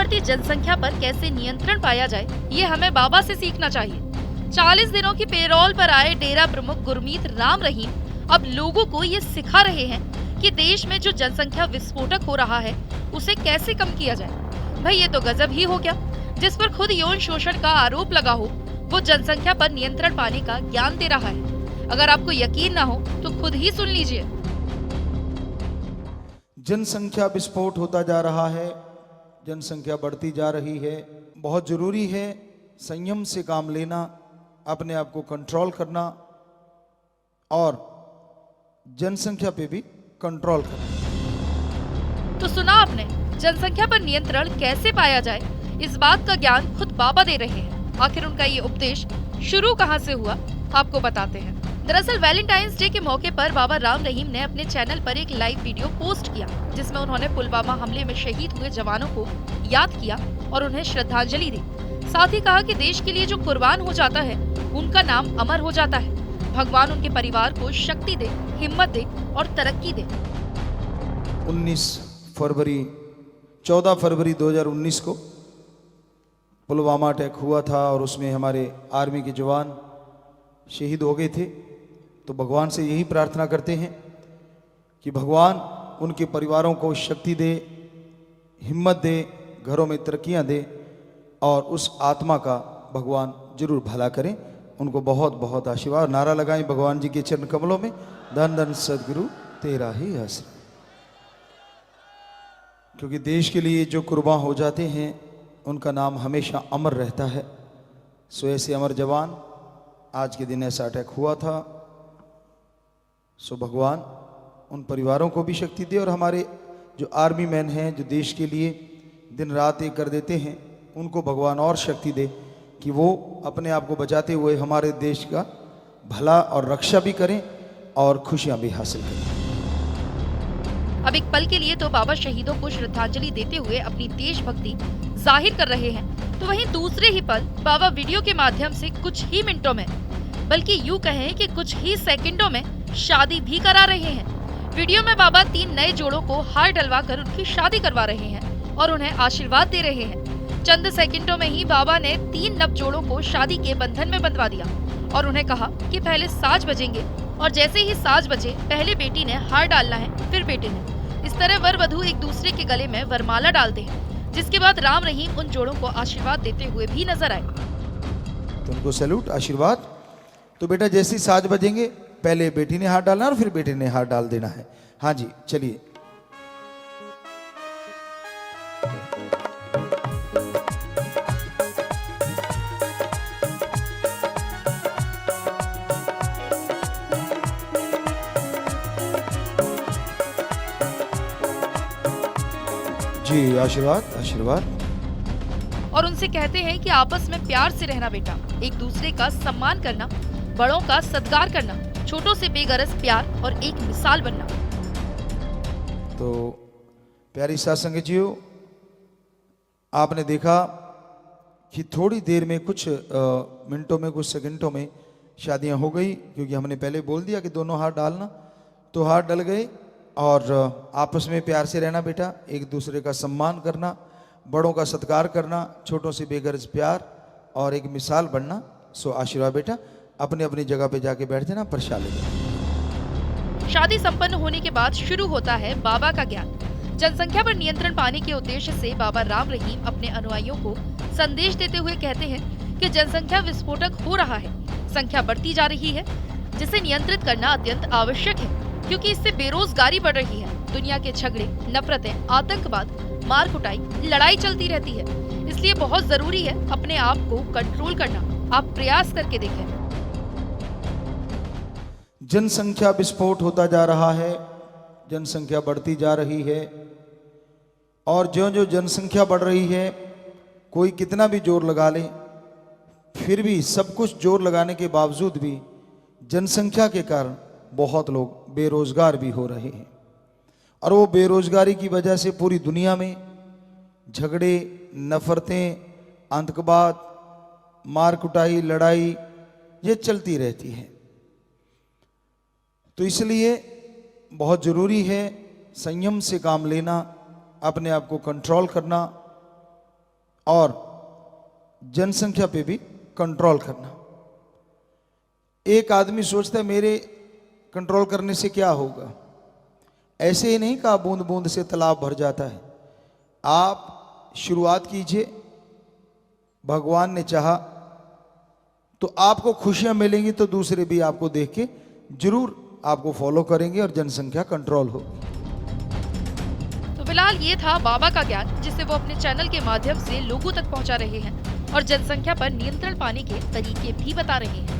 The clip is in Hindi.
बढ़ती जनसंख्या पर कैसे नियंत्रण पाया जाए, ये हमें बाबा से सीखना चाहिए। 40 दिनों की पेरोल पर आए डेरा प्रमुख गुरमीत राम रहीम अब लोगों को ये सिखा रहे हैं कि देश में जो जनसंख्या विस्फोटक हो रहा है उसे कैसे कम किया जाए। भाई ये तो गजब ही हो गया। जिस पर खुद यौन शोषण का आरोप लगा हो, वो जनसंख्या पर नियंत्रण पाने का ज्ञान दे रहा है। अगर आपको यकीन ना हो तो खुद ही सुन लीजिए। जनसंख्या विस्फोट होता जा रहा है, जनसंख्या बढ़ती जा रही है। बहुत जरूरी है संयम से काम लेना, अपने आप को कंट्रोल करना और जनसंख्या पे भी कंट्रोल करना। तो सुना आपने, जनसंख्या पर नियंत्रण कैसे पाया जाए, इस बात का ज्ञान खुद बाबा दे रहे हैं। आखिर उनका ये उपदेश शुरू कहाँ से हुआ, आपको बताते हैं। दरअसल वैलेंटाइंस डे के मौके पर बाबा राम रहीम ने अपने चैनल पर एक लाइव वीडियो पोस्ट किया, जिसमें उन्होंने पुलवामा हमले में शहीद हुए जवानों को याद किया और उन्हें श्रद्धांजलि दी। साथ ही कहा कि देश के लिए जो कुर्बान हो जाता है उनका नाम अमर हो जाता है। भगवान उनके परिवार को शक्ति दे, हिम्मत दे और तरक्की दे। 14 फरवरी 2019 को पुलवामा अटैक हुआ था और उसमें हमारे आर्मी के जवान शहीद हो गए थे। तो भगवान से यही प्रार्थना करते हैं कि भगवान उनके परिवारों को शक्ति दे, हिम्मत दे, घरों में तरक्कियां दे और उस आत्मा का भगवान जरूर भला करें। उनको बहुत बहुत आशीर्वाद। नारा लगाएं भगवान जी के चरण कमलों में, धन धन सदगुरु तेरा ही आश्रय। क्योंकि देश के लिए जो कुर्बान हो जाते हैं उनका नाम हमेशा अमर रहता है। सो ऐसे अमर जवान, आज के दिन ऐसा अटैक हुआ था। सो भगवान उन परिवारों को भी शक्ति दे और हमारे जो आर्मी मैन हैं, जो देश के लिए दिन रात एक कर देते हैं, उनको भगवान और शक्ति दे कि वो अपने आप को बचाते हुए हमारे देश का भला और रक्षा भी करें और खुशियां भी हासिल करें। अब एक पल के लिए तो बाबा शहीदों को श्रद्धांजलि देते हुए अपनी देशभक्ति जाहिर कर रहे हैं, तो वहीं दूसरे ही पल बाबा वीडियो के माध्यम से कुछ ही मिनटों में, बल्कि यूं कहें कि कुछ ही सेकंडों में शादी भी करा रहे हैं। वीडियो में बाबा 3 नए जोड़ों को हार डलवा कर उनकी शादी करवा रहे हैं और उन्हें आशीर्वाद दे रहे हैं। चंद सेकंडों में ही बाबा ने 3 नव जोड़ों को शादी के बंधन में बंधवा दिया और उन्हें कहा कि पहले साज बजेंगे और जैसे ही साज बजे पहले बेटी ने हार डालना है, फिर बेटे ने। इस तरह वर वधू एक दूसरे के गले में वरमाला डालते हैं, जिसके बाद राम रहीम उन जोड़ों को आशीर्वाद देते हुए भी नजर आए। तो उनको सैल्यूट, आशीर्वाद। तो बेटा जैसे ही साज बजेंगे पहले बेटी ने हाथ डालना और फिर बेटे ने हाथ डाल देना है। हाँ जी, चलिए। जी, आशीर्वाद आशीर्वाद। और उनसे कहते हैं कि आपस में प्यार से रहना बेटा, एक दूसरे का सम्मान करना, बड़ों का सत्कार करना, छोटों से बेगरज प्यार और एक मिसाल बनना। तो प्यारी साथ संगतियों, आपने देखा कि थोड़ी देर में, कुछ मिनटों में, कुछ सेकंडों में शादियां हो गई, क्योंकि हमने पहले बोल दिया कि दोनों हाथ डालना। तो हाथ डल गए और आपस में प्यार से रहना बेटा, एक दूसरे का सम्मान करना, बड़ों का सत्कार करना, छोटों से बेगरज प्यार और एक मिसाल बनना। सो आशीर्वाद बेटा। अपनी अपनी जगह पे जाके बैठ जाना, प्रसाद ले जाना। शादी संपन्न होने के बाद शुरू होता है बाबा का ज्ञान। जनसंख्या पर नियंत्रण पाने के उद्देश्य से बाबा राम रहीम अपने अनुयायियों को संदेश देते हुए कहते हैं कि जनसंख्या विस्फोटक हो रहा है, संख्या बढ़ती जा रही है, जिसे नियंत्रित करना अत्यंत आवश्यक है, क्योंकि इससे बेरोजगारी बढ़ रही है। दुनिया के झगड़े, नफरतें, आतंकवाद, मार कुटाई, लड़ाई चलती रहती है। इसलिए बहुत जरूरी है अपने आप को कंट्रोल करना। आप प्रयास करके देखें। जनसंख्या विस्फोट होता जा रहा है, जनसंख्या बढ़ती जा रही है और जो जो जनसंख्या बढ़ रही है, कोई कितना भी जोर लगा ले, फिर भी सब कुछ जोर लगाने के बावजूद भी जनसंख्या के कारण बहुत लोग बेरोजगार भी हो रहे हैं। और वो बेरोजगारी की वजह से पूरी दुनिया में झगड़े, नफरतें, आतंकवाद, मार कुटाई, लड़ाई ये चलती रहती है। तो इसलिए बहुत ज़रूरी है संयम से काम लेना, अपने आप को कंट्रोल करना और जनसंख्या पे भी कंट्रोल करना। एक आदमी सोचता है मेरे कंट्रोल करने से क्या होगा। ऐसे ही नहीं कहा बूंद बूंद से तालाब भर जाता है। आप शुरुआत कीजिए, भगवान ने चाहा तो आपको खुशियां मिलेंगी तो दूसरे भी आपको देख के जरूर आपको फॉलो करेंगे और जनसंख्या कंट्रोल होगी। तो फिलहाल ये था बाबा का ज्ञान, जिसे वो अपने चैनल के माध्यम से लोगों तक पहुंचा रहे हैं और जनसंख्या पर नियंत्रण पाने के तरीके भी बता रहे हैं।